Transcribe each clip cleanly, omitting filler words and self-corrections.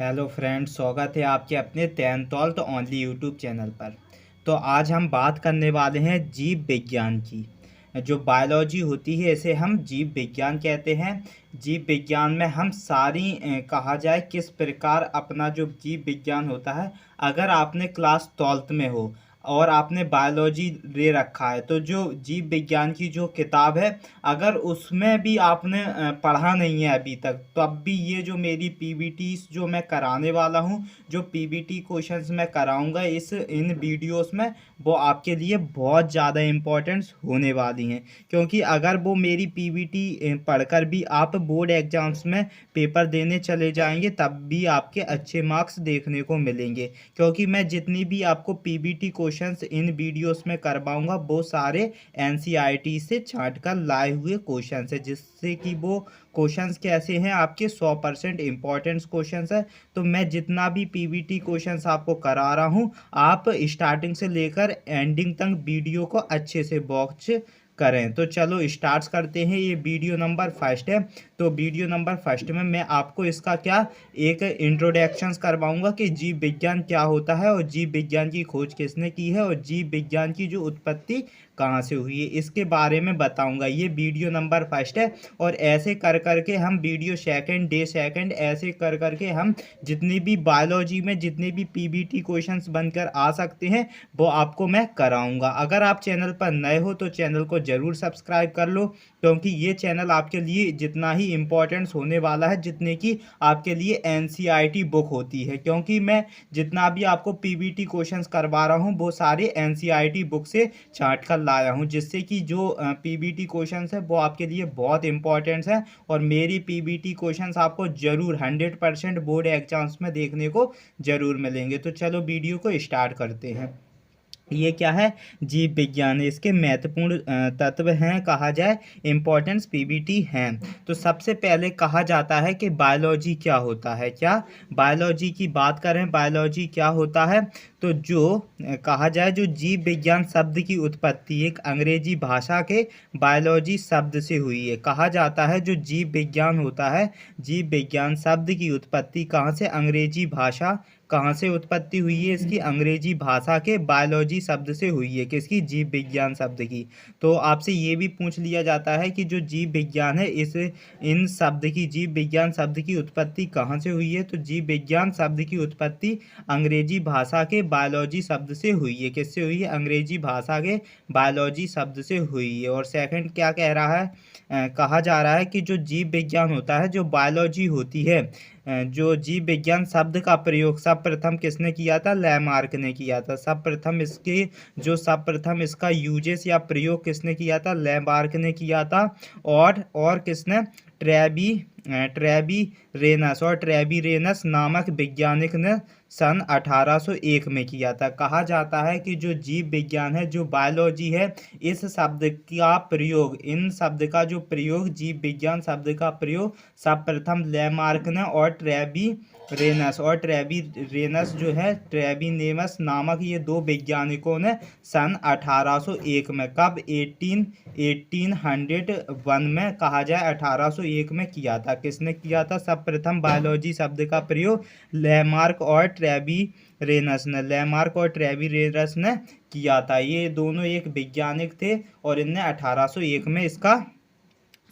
Hello friends, स्वागत है आपके अपने 10th ओनली यूट्यूब चैनल पर। तो आज हम बात करने वाले हैं जीव विज्ञान की। जो बायोलॉजी होती है इसे हम जीव विज्ञान कहते हैं। जीव विज्ञान में हम सारी कहा जाए किस प्रकार अपना जो जीव विज्ञान होता है, अगर आपने क्लास 12th में हो और आपने बायोलॉजी ले रखा है तो जो जीव विज्ञान की जो किताब है, अगर उसमें भी आपने पढ़ा नहीं है अभी तक, तो अब भी ये जो मेरी पीबीटी जो मैं कराने वाला हूँ, जो पीबीटी क्वेश्चंस मैं कराऊंगा इन वीडियोस में, वो आपके लिए बहुत ज़्यादा इम्पोर्टेंस होने वाली हैं। क्योंकि अगर वो मेरी पीबीटी पढ़कर भी आप बोर्ड एग्जाम्स में पेपर देने चले जाएंगे तब भी आपके अच्छे मार्क्स देखने को मिलेंगे। क्योंकि मैं जितनी भी आपको पीबीटी क्वेश्चंस इन वीडियोस में करवाऊंगा वो सारे एनसीईआरटी से छांट कर लाए हुए क्वेश्चंस है, जिससे कि वो क्वेश्चंस कैसे हैं, आपके 100% इम्पोर्टेंस क्वेश्चंस है। तो मैं जितना भी पीबीटी क्वेश्चंस आपको करा रहा हूँ, आप स्टार्टिंग से लेकर एंडिंग तक वीडियो को अच्छे से वॉच करें। तो चलो स्टार्ट करते हैं। ये वीडियो नंबर फर्स्ट है। तो वीडियो नंबर फर्स्ट में मैं आपको इसका क्या एक इंट्रोडक्शंस करवाऊंगा कि जीव विज्ञान क्या होता है और जीव विज्ञान की खोज किसने की है और जीव विज्ञान की जो उत्पत्ति कहाँ से हुई है इसके बारे में बताऊंगा। ये वीडियो नंबर फर्स्ट है और ऐसे कर करके हम वीडियो सेकंड डे सेकंड ऐसे कर करके हम जितनी भी बायोलॉजी में जितने भी पीबीटी क्वेश्चंस बनकर आ सकते हैं वो आपको मैं कराऊंगा। अगर आप चैनल पर नए हो तो चैनल को ज़रूर सब्सक्राइब कर लो, क्योंकि ये चैनल आपके लिए जितना ही इम्पोर्टेंस होने वाला है जितने की आपके लिए एनसीईआरटी बुक होती है। क्योंकि मैं जितना भी आपको पीबीटी क्वेश्चंस करवा रहा हूँ वो सारे एनसीईआरटी बुक से छांट कर लाया हूँ, जिससे कि जो पीबीटी क्वेश्चंस है वो आपके लिए बहुत इंपॉर्टेंट है और मेरी पीबीटी क्वेश्चंस आपको ज़रूर 100% बोर्ड एग्जाम्स में देखने को ज़रूर मिलेंगे। तो चलो वीडियो को स्टार्ट करते हैं। ये क्या है? जीव विज्ञान है। इसके महत्वपूर्ण तत्व हैं, कहा जाए इम्पोर्टेंस पीबीटी हैं। तो सबसे पहले कहा जाता है कि बायोलॉजी क्या होता है। क्या बायोलॉजी की बात करें, बायोलॉजी क्या होता है? तो जो कहा जाए जो जीव विज्ञान शब्द की उत्पत्ति एक अंग्रेजी भाषा के बायोलॉजी शब्द से हुई है। कहा जाता है जो जीव विज्ञान होता है, जीव विज्ञान शब्द की उत्पत्ति कहाँ से? अंग्रेजी भाषा कहाँ से उत्पत्ति हुई है इसकी? अंग्रेजी भाषा के बायोलॉजी शब्द से हुई है। किसकी? जीव विज्ञान शब्द की। तो आपसे ये भी पूछ लिया जाता है कि जो जीव विज्ञान है इन शब्द की, जीव विज्ञान शब्द की उत्पत्ति कहाँ से हुई है? तो जीव विज्ञान शब्द की उत्पत्ति अंग्रेजी भाषा के बायोलॉजी शब्द से हुई है। किससे हुई है? अंग्रेजी भाषा के बायोलॉजी शब्द से हुई है। और सेकंड क्या कह रहा है? कहा जा रहा है कि जो जीव विज्ञान होता है, जो बायोलॉजी होती है, जो जीव विज्ञान शब्द का प्रयोग सर्वप्रथम किसने किया था? लैमार्क ने किया था। सर्वप्रथम इसका यूजेस या प्रयोग किसने किया था? लैमार्क ने किया था। और किसने? ट्रेबी रेनस नामक वैज्ञानिक ने सन 1801 में किया था। कहा जाता है कि जो जीव विज्ञान है, जो बायोलॉजी है, इस शब्द का प्रयोग, इन शब्द का जो प्रयोग, जीव विज्ञान शब्द का प्रयोग सर्वप्रथम लैमार्क ने और ट्रेबी रेनस जो है, ट्रेबीनेमस नामक ये दो वैज्ञानिकों ने सन 1801 में, कब? 1801 में, कहा जाए 1801 में किया था। किसने किया था? सर्वप्रथम बायोलॉजी शब्द का प्रयोग लैमार्क और ट्रेबी रेनस ने किया था। ये दोनों एक वैज्ञानिक थे और इनने 1801 में इसका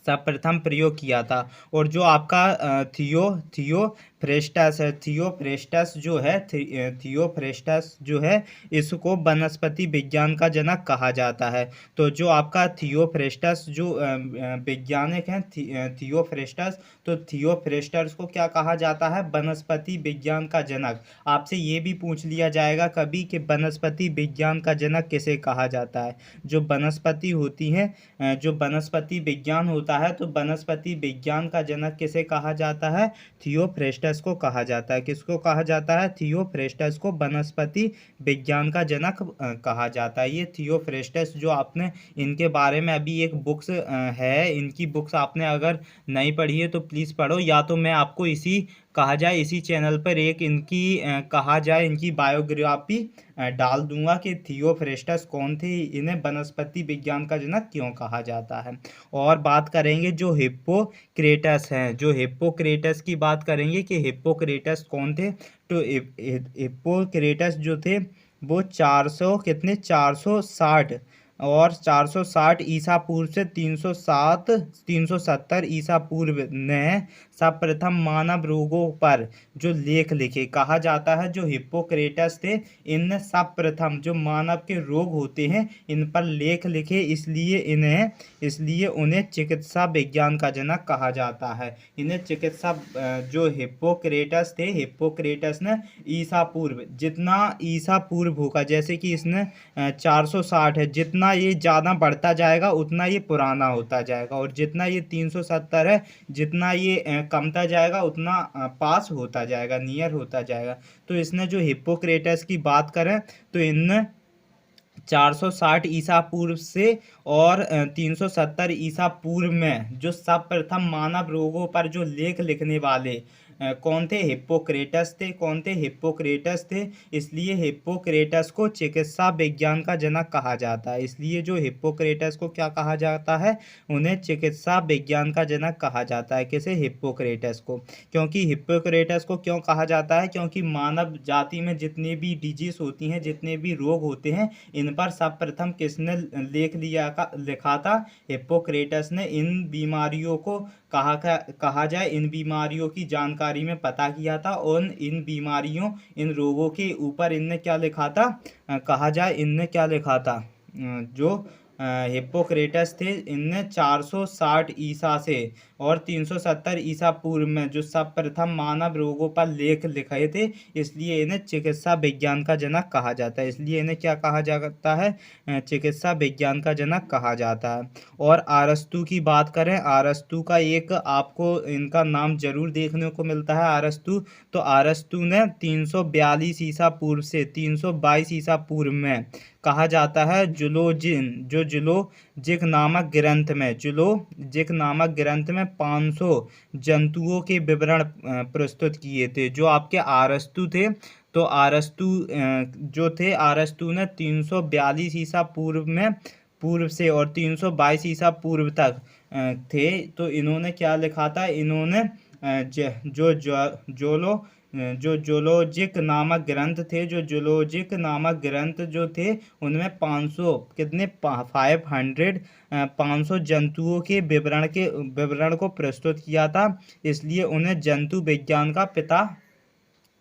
सर्वप्रथम प्रयोग किया था। और जो आपका थियोफ्रेस्टस है, थियोफ्रेस्टस जो है इसको वनस्पति विज्ञान का जनक कहा जाता है। तो जो आपका थियोफ्रेस्टस जो वैज्ञानिक हैं, थियोफ्रेस्टस, तो थियोफ्रेस्टस को क्या कहा जाता है? वनस्पति विज्ञान का जनक। आपसे ये भी पूछ लिया जाएगा कभी कि वनस्पति विज्ञान का जनक किसे कहा जाता है? जो वनस्पति होती हैं, जो वनस्पति विज्ञान होता है, तो वनस्पति विज्ञान का जनक किसे कहा जाता है? थियोफ्रेस्टस को कहा जाता है। किसको कहा जाता है? थियोफ्रेस्टस को वनस्पति विज्ञान का जनक कहा जाता है। ये थियोफ्रेस्टस जो आपने इनके बारे में अभी एक बुक्स है, इनकी बुक्स आपने अगर नहीं पढ़ी है तो प्लीज़ पढ़ो, या तो मैं आपको इसी कहा जाए इसी चैनल पर एक इनकी कहा जाए इनकी बायोग्राफी डाल दूंगा कि थियोफ्रेस्टस कौन थे, इन्हें वनस्पति विज्ञान का जनक क्यों कहा जाता है। और बात करेंगे जो हिप्पोक्रेटस हैं, जो हिप्पोक्रेटस की बात करेंगे कि हिप्पोक्रेटस कौन थे। तो हिप्पोक्रेटस जो थे वो 400 कितने 460 और 460 ईसा पूर्व से 370 ईसा पूर्व ने सर्वप्रथम मानव रोगों पर जो लेख लिखे। कहा जाता है जो हिप्पोक्रेटस थे इन सर्वप्रथम जो मानव के रोग होते हैं इन पर लेख लिखे, इसलिए उन्हें चिकित्सा विज्ञान का जनक कहा जाता है। इन्हें चिकित्सा जो हिप्पोक्रेटस थे, हिप्पोक्रेटस ने ईसा पूर्व, जितना ईसा पूर्व होगा, जैसे कि इसने 460 है, जितना ये ज़्यादा बढ़ता जाएगा उतना ये पुराना होता जाएगा, और जितना ये 370 है, जितना ये कमता जाएगा उतना पास होता जाएगा, नियर होता जाएगा। तो इसने जो हिप्पोक्रेटस की बात करें तो इन 460 ईसा पूर्व से और 370 ईसा पूर्व में जो सर्वप्रथम मानव रोगों पर जो लेख लिखने वाले कौन थे, हिप्पोक्रेटस थे। कौन थे, हिप्पोक्रेटस थे। इसलिए हिप्पोक्रेटस को चिकित्सा विज्ञान का जनक कहा जाता है। इसलिए जो हिप्पोक्रेटस को क्या कहा जाता है, उन्हें चिकित्सा विज्ञान का जनक कहा जाता है। किसे, हिप्पोक्रेटस को। क्योंकि हिप्पोक्रेटस को क्यों कहा जाता है, क्योंकि मानव जाति में जितनी भी डिजीज होती हैं, जितने भी रोग होते हैं, इन पर सर्वप्रथम किसने लेख लिखा था, हिप्पोक्रेटस ने। इन बीमारियों को कहा जाए इन बीमारियों की जानकारी में पता किया था, और इन बीमारियों इन रोगों के ऊपर इनने क्या लिखा था, कहा जाए इनने क्या लिखा था, जो हिप्पोक्रेटस थे इनने 460 ईसा से और 370 ईसा पूर्व में जो सर्वप्रथम मानव रोगों पर लेख लिखे थे, इसलिए इन्हें चिकित्सा विज्ञान का जनक कहा जाता है। इसलिए इन्हें क्या कहा जाता है, चिकित्सा विज्ञान का जनक कहा जाता है। और अरस्तु की बात करें, अरस्तु का एक आपको इनका नाम जरूर देखने को मिलता है, अरस्तु। तो अरस्तु ने 342 ईसा पूर्व से 322 ईसा पूर्व में, कहा जाता है जूलॉजिक नामक ग्रंथ में 500 जंतुओं के विवरण प्रस्तुत किए थे। जो आपके अरस्तु थे, तो अरस्तु जो थे, अरस्तु ने 342 ईसा पूर्व से और 322 ईसा पूर्व तक थे। तो इन्होंने क्या लिखा था, इन्होंने जो जूलॉजिक नामक ग्रंथ थे, जो जूलॉजिक नामक ग्रंथ जो थे उनमें 500 कितने 500 जंतुओं के विवरण को प्रस्तुत किया था। इसलिए उन्हें जंतु विज्ञान का पिता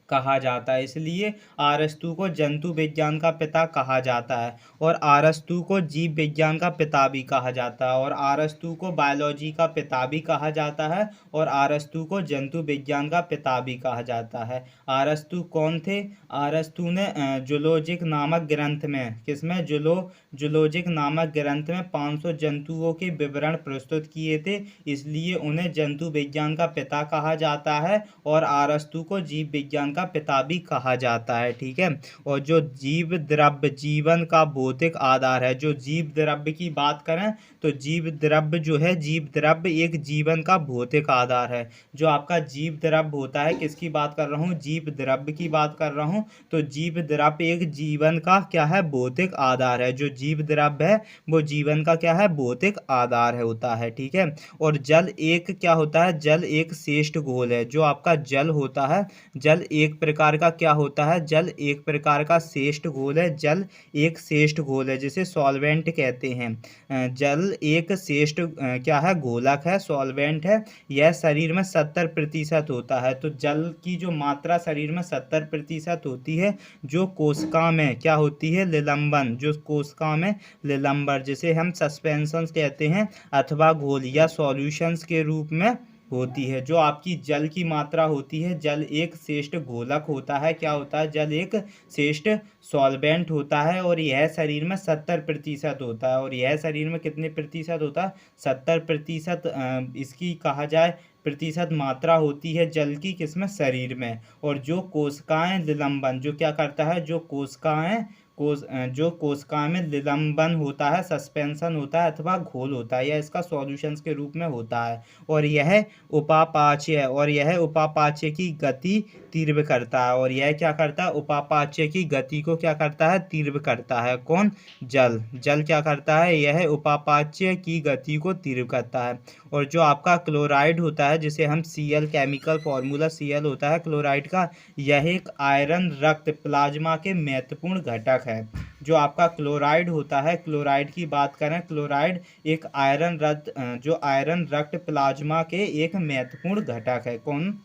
कहा जाता है। इसलिए अरस्तु को जंतु विज्ञान का पिता कहा जाता है, और अरस्तु को जीव विज्ञान का पिता भी कहा जाता है, और अरस्तु को बायोलॉजी का पिता भी कहा जाता है, और अरस्तु को जंतु विज्ञान का पिता भी कहा जाता है। अरस्तु कौन थे, अरस्तु ने जूलॉजिक नामक ग्रंथ में, किसमें, जूलॉजिक नामक ग्रंथ में 500 जंतुओं के विवरण प्रस्तुत किए थे, इसलिए उन्हें जंतु विज्ञान का पिता कहा जाता है, और अरस्तु को जीव विज्ञान का पिता भी कहा जाता है। ठीक है। और जो जीव द्रव्य जीवन का भौतिक आधार है, जो जीव द्रव्य की बात करें तो जीव द्रव्य जो है, जीव द्रव्य एक जीवन का भौतिक आधार है। जो आपका जीव द्रव्य होता है, किसकी बात कर रहा हूँ, जीव द्रव्य की बात कर रहा हूँ। तो जीव द्रव्य एक जीवन का क्या है, भौतिक आधार है। जो जीव द्रव्य है वो जीवन का क्या है, भौतिक आधार है होता है। ठीक है। और जल एक क्या होता है, जल एक श्रेष्ठ घोल है। जो आपका जल होता है, जल एक प्रकार का क्या होता है, जल एक प्रकार का श्रेष्ठ घोल है। जल एक श्रेष्ठ घोल है, जिसे सॉल्वेंट कहते हैं। जल एक श्रेष्ठ क्या है, घोलक है, सॉल्वेंट है। यह शरीर में 70% होता है। तो जल की जो मात्रा शरीर में 70% होती है, जो कोशिका में क्या होती है, निलंबन, जो कोशिका में निलंबर, जिसे हम सस्पेंशन कहते हैं, अथवा घोल या सॉल्यूशंस के रूप में होती है। जो आपकी जल की मात्रा होती है, जल एक श्रेष्ठ घोलक होता है। क्या होता है, जल एक श्रेष्ठ सॉल्वेंट होता है, और यह शरीर में 70% होता है। और यह शरीर में कितने प्रतिशत होता है, 70% इसकी कहा जाए प्रतिशत मात्रा होती है जल की, किसमें, शरीर में। और जो कोशिकाएं निलंबन, जो क्या करता है, जो कोशिकाएं जो कोशिका में निलंबन होता है, सस्पेंशन होता है अथवा घोल होता है, या इसका सॉल्यूशंस के रूप में होता है। और यह उपापाच्य की गति तीव्र करता है। और यह क्या करता है? उपापाच्य की गति को क्या करता है? तीव्र करता है। कौन? जल क्या करता है? यह उपापाच्य की गति को तीव्र करता है। और जो आपका क्लोराइड होता है, जिसे हम Cl, केमिकल फॉर्मूला Cl होता है क्लोराइड का, यह एक आयरन रक्त प्लाज्मा के महत्वपूर्ण घटक है। जो आपका क्लोराइड होता है, क्लोराइड की बात करें, क्लोराइड एक आयरन रक्त प्लाज्मा के एक महत्वपूर्ण घटक है। कौन?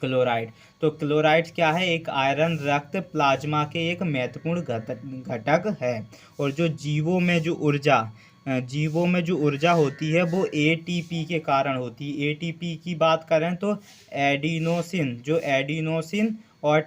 क्लोराइड। तो क्लोराइड क्या है? एक आयरन रक्त प्लाज्मा के एक महत्वपूर्ण घटक है। और जो जीवों में जो ऊर्जा होती है वो एटीपी के कारण होती है। एटीपी की बात करें तो एडिनोसिन और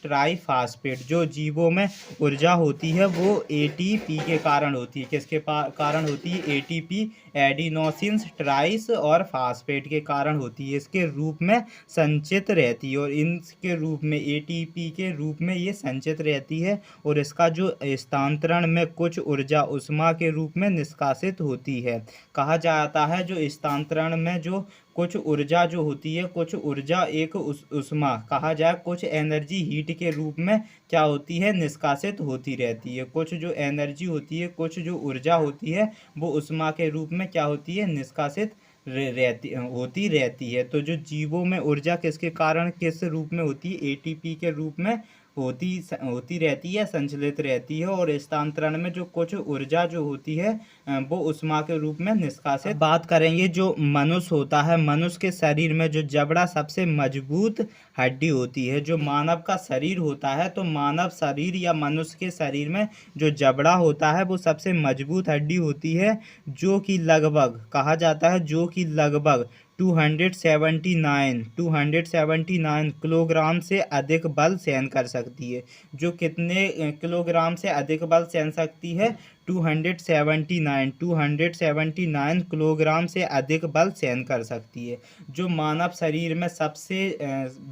ट्राईफास्फेट जो जीवों में ऊर्जा होती है वो एटीपी के कारण होती है। किसके कारण होती है? एटीपी, एडिनोसिन ट्राइस और फास्फेट के कारण होती है। इसके रूप में संचित रहती है, और इनके रूप में एटीपी के रूप में ये संचित रहती है। और इसका जो स्थानांतरण में कुछ ऊर्जा उष्मा के रूप में निष्कासित होती है। कहा जाता है जो स्थानांतरण में जो कुछ ऊर्जा जो होती है, कुछ ऊर्जा एक उष्मा कहा जाए, कुछ एनर्जी हीट के रूप में क्या होती है? निष्कासित होती रहती है। कुछ जो एनर्जी होती है, कुछ जो ऊर्जा होती है, वो उष्मा के रूप में क्या होती है? निष्कासित होती रहती है। तो जो जीवों में ऊर्जा किसके कारण, किस रूप में होती है? एटीपी के रूप में होती रहती है, संचलित रहती है। और स्थानांतरण में जो कुछ ऊर्जा जो होती है वो उष्मा के रूप में निष्कासित। बात करेंगे जो मनुष्य होता है, मनुष्य के शरीर में जो जबड़ा सबसे मजबूत हड्डी होती है। जो मानव का शरीर होता है, तो मानव शरीर या मनुष्य के शरीर में जो जबड़ा होता है वो सबसे मजबूत हड्डी होती है, जो कि लगभग कहा जाता है जो कि लगभग 279 किलोग्राम से अधिक बल सहन कर सकती है। जो कितने किलोग्राम से अधिक बल सहन सकती है? 279 किलोग्राम से अधिक बल सहन कर सकती है। जो मानव शरीर में सबसे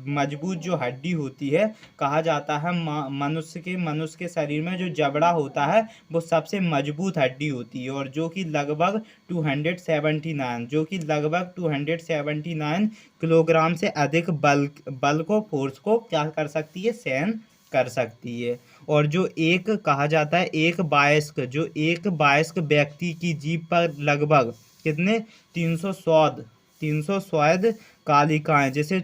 मजबूत जो हड्डी होती है, कहा जाता है मनुष्य के शरीर में जो जबड़ा होता है वो सबसे मजबूत हड्डी होती है। और जो कि लगभग 279 किलोग्राम से अधिक बल को, फोर्स को क्या कर सकती है? सहन कर सकती है। और जो एक कहा जाता है एक वयस्क व्यक्ति की जीभ पर लगभग कितने 300 स्वाद कालिकाएं, जैसे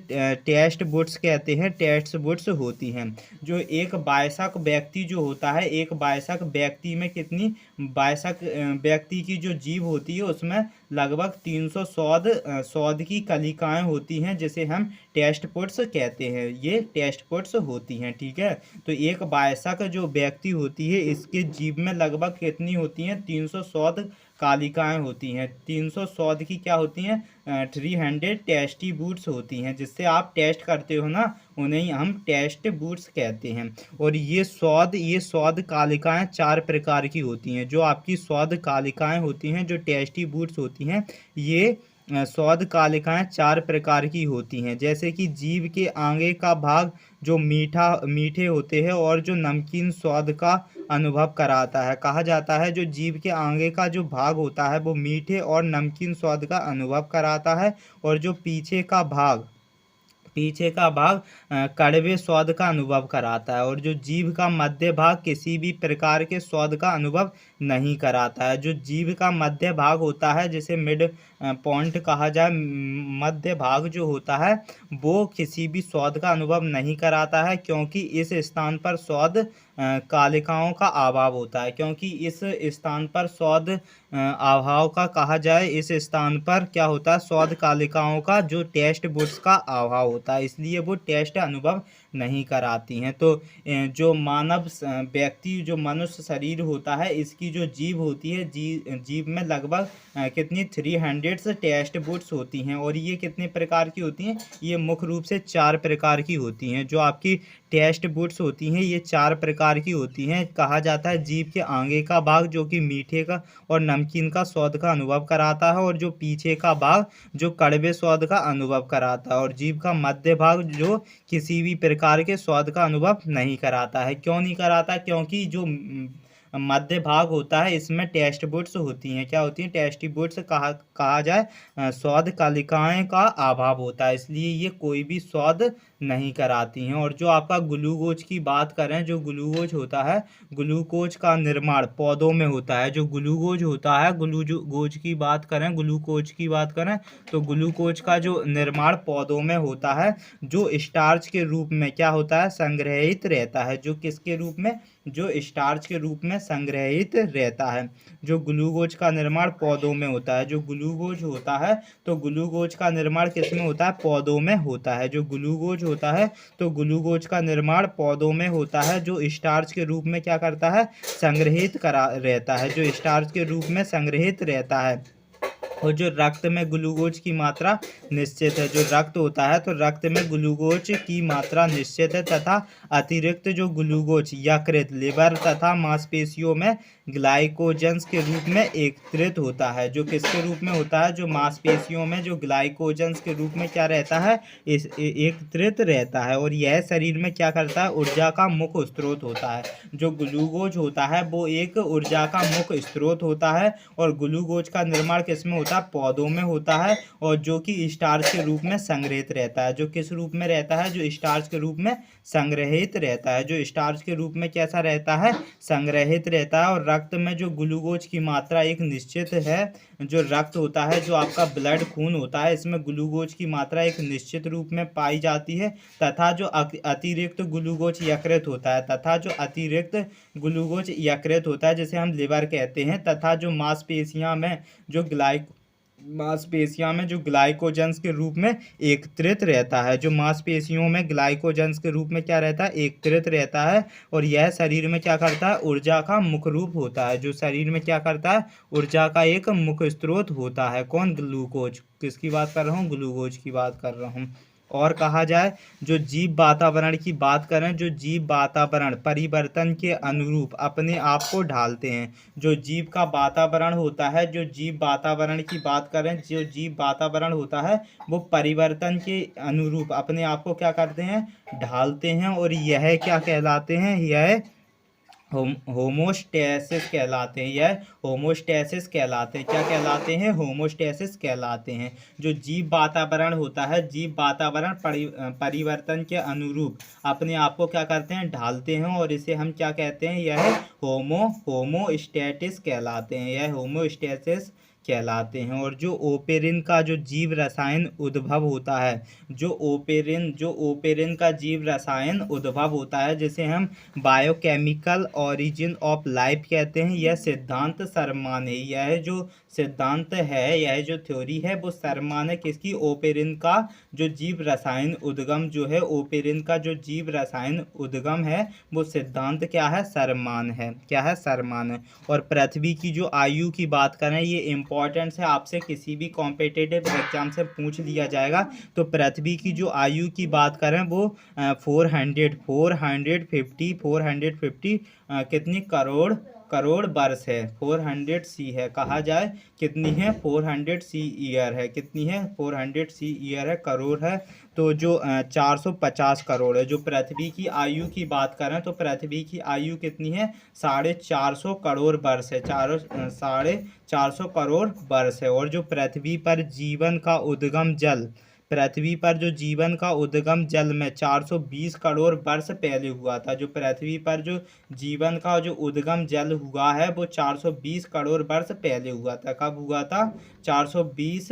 टेस्ट बुड्स कहते हैं, टेस्ट बुड्स होती हैं। जो एक वयस्क व्यक्ति जो होता है, एक वयस्क व्यक्ति में कितनी वयस्क व्यक्ति की जो जीभ होती है उसमें लगभग 300 स्वाद की कलिकाएं होती हैं, जिसे हम टेस्ट बुड्स कहते हैं। ये टेस्ट बुड्स होती हैं, ठीक है। तो एक वयस्क जो व्यक्ति होती है, इसके जीभ में लगभग कितनी होती हैं? 300 स्वाद कालिकाएं होती हैं। 300 स्वाद की क्या होती हैं? 300 टेस्टी बूट्स होती हैं, जिससे आप टेस्ट करते हो ना, उन्हें हम टेस्ट बूट्स कहते हैं। और ये स्वाद कालिकाएं 4 प्रकार की होती हैं। जो आपकी स्वाद कालिकाएं होती हैं, जो टेस्टी बूट्स होती हैं, ये स्वाद कालिकाएं 4 प्रकार की होती हैं। जैसे कि जीभ के आगे का भाग जो मीठे होते हैं और जो नमकीन स्वाद का अनुभव कराता है। कहा जाता है जो जीभ के आगे का जो भाग होता है वो मीठे और नमकीन स्वाद का अनुभव कराता है। और जो पीछे का भाग कड़वे स्वाद का अनुभव कराता है। और जो जीभ का मध्य भाग किसी भी प्रकार के स्वाद का अनुभव नहीं कराता है। जो जीभ का मध्य भाग होता है, जिसे मिड पॉइंट कहा जाए, मध्य भाग जो होता है वो किसी भी स्वाद का अनुभव नहीं कराता है, क्योंकि इस स्थान पर स्वाद कालिकाओं का अभाव होता है। क्योंकि इस स्थान पर स्वाद अभाव का कहा जाए, इस स्थान पर क्या होता है? स्वाद कालिकाओं का जो टेस्ट बुड्स का अभाव होता है, इसलिए वो टेस्ट अनुभव नहीं कराती हैं। तो जो मानव व्यक्ति जो मनुष्य शरीर होता है, इसकी जो जीभ होती है, जीभ में लगभग कितनी 300 टेस्ट बुड्स होती हैं। और ये कितने प्रकार की होती हैं? ये मुख्य रूप से 4 प्रकार की होती हैं। जो आपकी टेस्ट बुड्स होती हैं ये 4 प्रकार की होती हैं। कहा जाता है जीभ के आगे का भाग जो कि मीठे का और नमकीन का स्वाद का अनुभव कराता है, और जो पीछे का भाग जो कड़वे स्वाद का अनुभव कराता है, और जीभ का मध्य भाग जो किसी भी प्रकार के स्वाद का अनुभव नहीं कराता है। क्यों नहीं कराता? क्योंकि जो मध्य भाग होता है इसमें टेस्ट बुड्स होती हैं। क्या होती हैं? टेस्ट बुड्स कहा जाए स्वाद कालिकाएं का अभाव होता है, इसलिए ये कोई भी स्वाद नहीं कराती हैं। और जो आपका ग्लूकोज की बात करें, जो ग्लूकोज होता है, ग्लूकोज का निर्माण पौधों में होता है। जो ग्लूकोज होता है, ग्लूकोज की बात करें, ग्लूकोज की बात करें तो ग्लूकोज का जो निर्माण पौधों में होता है, जो स्टार्च के रूप में क्या होता है? संग्रहित रहता है। जो किसके रूप में? जो स्टार्च के रूप में संग्रहित रहता है। जो ग्लूकोज का निर्माण पौधों में होता है। जो ग्लूकोज होता है तो ग्लूकोज का निर्माण किस में होता है? पौधों में होता है। जो ग्लूकोज होता है तो ग्लूकोज का निर्माण पौधों में होता है, जो स्टार्च के रूप में क्या करता है? संग्रहित करा रहता है। जो स्टार्च के रूप में संग्रहित रहता है। और जो रक्त में ग्लूकोज की मात्रा निश्चित है। जो रक्त होता है तो रक्त में ग्लूकोज की मात्रा निश्चित है, तथा अतिरिक्त जो ग्लूकोज यकृत, लिवर तथा मांसपेशियों में ग्लाइकोजन्स के रूप में एकत्रित होता है। जो किसके रूप में होता है? जो मांसपेशियों में जो ग्लाइकोजन्स के रूप में क्या रहता है? एकत्रित रहता है। और यह शरीर में क्या करता है? ऊर्जा का मुख्य स्रोत होता है। जो ग्लूकोज होता है वो एक ऊर्जा का मुख्य स्रोत होता है, और ग्लूकोज का निर्माण किसमें होता है? पौधों में होता है, और जो कि स्टार्च के रूप में संग्रहित रहता है। जो किस रूप में रहता है? जो स्टार्च के रूप में संग्रहित रहता है। जो स्टार्च के रूप में कैसा रहता है? संग्रहित रहता है। और रक्त में जो ग्लूकोज की मात्रा एक निश्चित है। जो रक्त होता है, जो आपका ब्लड खून होता है, इसमें ग्लूकोज की मात्रा एक निश्चित रूप में पाई जाती है, तथा जो अतिरिक्त ग्लूकोज यकृत होता है, तथा जो अतिरिक्त ग्लूकोज यकृत होता है जिसे हम लिवर कहते हैं, तथा जो मांसपेशियां में जो ग्लाइकोजन्स के रूप में एकत्रित रहता है। जो मांसपेशियों में ग्लाइकोजन्स के रूप में क्या रहता है? एकत्रित रहता है। और यह शरीर में क्या करता है? ऊर्जा का मुख्य रूप होता है। जो शरीर में क्या करता है? ऊर्जा का एक मुख्य स्रोत होता है। कौन? ग्लूकोज। किसकी बात कर रहा हूँ? ग्लूकोज की बात कर रहा हूँ। और कहा जाए जो जीव वातावरण की बात करें, जो जीव वातावरण परिवर्तन के अनुरूप अपने आप को ढालते हैं। जो जीव का वातावरण होता है, जो जीव वातावरण की बात करें, जो जीव वातावरण होता है वो परिवर्तन के अनुरूप अपने आप को क्या करते हैं? ढालते हैं। और यह क्या कहलाते हैं? यह होमोस्टेसिस कहलाते हैं। यह होमोस्टेसिस कहलाते हैं। क्या कहलाते हैं? होमोस्टेसिस कहलाते हैं। जो जीव वातावरण होता है, जीव वातावरण परिवर्तन के अनुरूप अपने आप को क्या करते हैं? ढालते हैं। और इसे हम क्या कहते हैं? यह होमोस्टेसिस कहलाते हैं। यह होमोस्टेसिस कहलाते हैं। और जो ओपेरिन का जो जीव रसायन उद्भव होता है, जो ओपेरिन का जीव रसायन उद्भव होता है, जिसे हम बायोकेमिकल ओरिजिन ऑफ लाइफ कहते हैं, यह सिद्धांत सरमान है। यह जो सिद्धांत है, यह जो थ्योरी है वो सरमान है। किसकी? ओपेरिन का जो जीव रसायन उद्गम जो है, ओपेरिन का जो जीव रसायन उद्गम है वो सिद्धांत क्या है? सरमान है। क्या है? सरमान है। और पृथ्वी की जो आयु की बात करें, ये इम्पोर्टेंट है, आपसे किसी भी कॉम्पिटिटिव एग्जाम से पूछ लिया जाएगा। तो पृथ्वी की जो आयु की बात करें वो 450 कितनी करोड़ वर्ष है? 400 सी है। कहा जाए कितनी है? 400 सी ईयर है। कितनी है? 400 सी ईयर है, करोड़ है। तो जो 450 करोड़ है। जो पृथ्वी की आयु की बात करें तो पृथ्वी की आयु कितनी है? 450 करोड़ वर्ष है। 450 करोड़ वर्ष है। और जो पृथ्वी पर जीवन का उद्गम जल, पृथ्वी पर जो जीवन का उद्गम जल में 420 करोड़ वर्ष पहले हुआ था। जो पृथ्वी पर जो जीवन का जो उद्गम जल हुआ है वो 420 करोड़ वर्ष पहले हुआ था। कब हुआ था? 420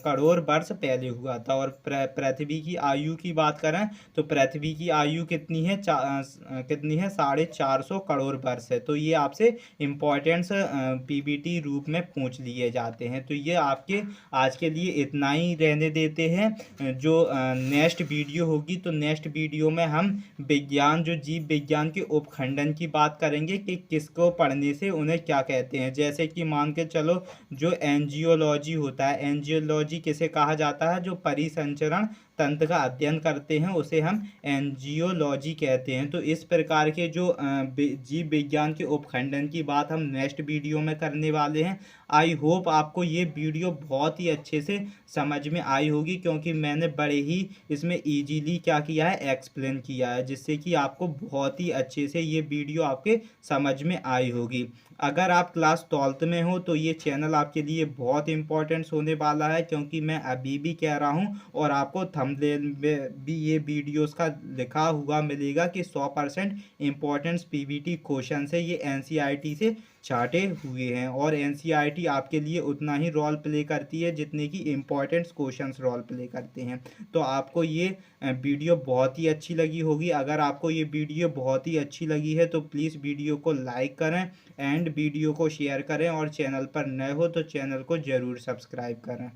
करोड़ वर्ष पहले हुआ था। और पृथ्वी की आयु की बात करें तो पृथ्वी की आयु कितनी है? कितनी है? 450 करोड़ वर्ष है। तो ये आपसे इम्पोर्टेंस पीबीटी रूप में पूछ लिए जाते हैं। तो ये आपके आज के लिए इतना ही रहने देते हैं। जो नेक्स्ट वीडियो होगी, तो नेक्स्ट वीडियो में हम विज्ञान, जो जीव विज्ञान के उपखंडन की बात करेंगे कि किसको पढ़ने से उन्हें क्या कहते हैं। जैसे कि मान के चलो, जो एंजियोलॉजी होता है, एंजियोलॉजी किसे कहा जाता है, जो परिसंचरण तंत्र का अध्ययन करते हैं उसे हम एंजियोलॉजी कहते हैं। तो इस प्रकार के जो जीव विज्ञान के उपखंडन की बात हम नेक्स्ट वीडियो में करने वाले हैं। आई होप आपको ये वीडियो बहुत ही अच्छे से समझ में आई होगी, क्योंकि मैंने बड़े ही इसमें इजीली क्या किया है, एक्सप्लेन किया है, जिससे कि आपको बहुत ही अच्छे से ये वीडियो आपके समझ में आई होगी। अगर आप क्लास 12th में हो तो ये चैनल आपके लिए बहुत इंपॉर्टेंट होने वाला है, क्योंकि मैं अभी भी कह रहा हूँ और आपको थंबनेल में भी ये वीडियोस का लिखा हुआ मिलेगा कि 100% इम्पोर्टेंस पीवीटी क्वेश्चन से ये एनसीईआरटी से छाटे हुए हैं, और एनसीईआरटी आपके लिए उतना ही रोल प्ले करती है जितने कि इम्पोर्टेंट क्वेश्चंस रोल प्ले करते हैं। तो आपको ये वीडियो बहुत ही अच्छी लगी होगी। अगर आपको ये वीडियो बहुत ही अच्छी लगी है तो प्लीज़ वीडियो को लाइक करें एंड वीडियो को शेयर करें, और चैनल पर नए हो तो चैनल को ज़रूर सब्सक्राइब करें।